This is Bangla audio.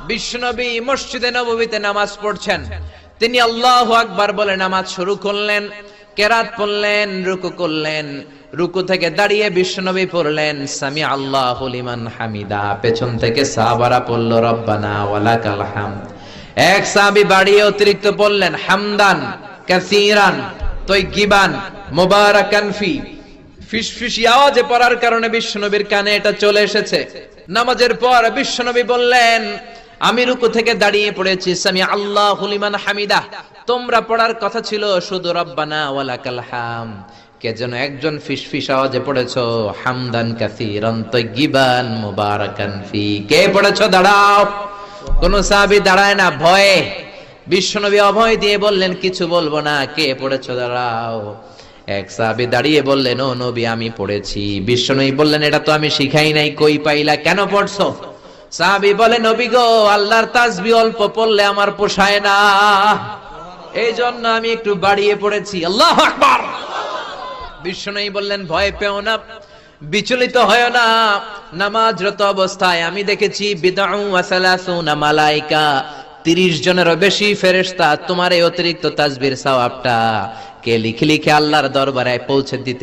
বিশ্বনবী মসজিদে নববীতে নামাজ পড়ছেন, তিনি আল্লাহু আকবার বলে নামাজ শুরু করলেন, কেরাত পড়লেন, রুকু করলেন, রুকু থেকে দাঁড়িয়ে বিশ্বনবী পড়লেন সামি আল্লাহু লিমান হামিদা, পেছন থেকে সাহাবারা পড়ল রব্বানা ওয়ালাকাল হামদ। এক সাহাবী বাড়িয়ে অতিরিক্ত পড়লেন হামদান কাসীরান তাইয়িবান মুবারাকান ফি, ফিসফিসি আওয়াজে পড়ার কারণে বিশ্বনবীর কানে এটা চলে এসেছে। নামাজের পর বিশ্বনবী বললেন আমি রুকু থেকে দাঁড়িয়ে পড়েছি সামি আল্লাহু লিমান হামিদা, তোমরা পড়ার কথা ছিল শুধু রব্বানা ওয়ালাকাল হামদ, কে যেন একজন ফিসফিস আওয়াজে পড়েছো হামদান কাসীরান তাইয়িবান মুবারাকান ফি। কে পড়েছো? দাঁড়াও। কোন সাহাবী দাঁড়ায় না, ভয়ে। বিশ্বনবী অভয় দিয়ে বললেন কিছু বলবো না, কে পড়েছো? দাঁড়াও। এক সাহাবী দাঁড়িয়ে বললেন ও নবী আমি পড়েছি। বিশ্বনবী বললেন এটা তো আমি শিখাই নাই, কই পাইলা, কেন পড়ছো? সাহাবী বলে নবী গো, আল্লাহর তাসবিহ অল্প পড়লে আমার পোষায় না, এই জন্য আমি একটু বাড়িয়ে পড়েছি। আল্লাহু আকবার। বিশ্বনবী বললেন ভয় পেও না, বিচলিত হয় না, নামাজরত অবস্থায় আমি দেখেছি বিদউ ওয়া সালাসুনা মালায়েকা, 30 জনেরও বেশি ফেরেশতা তোমার এই অতিরিক্ত তাসবিহর সওয়াবটা কে লিখে লিখে আল্লাহর দরবারে পৌঁছে দিতে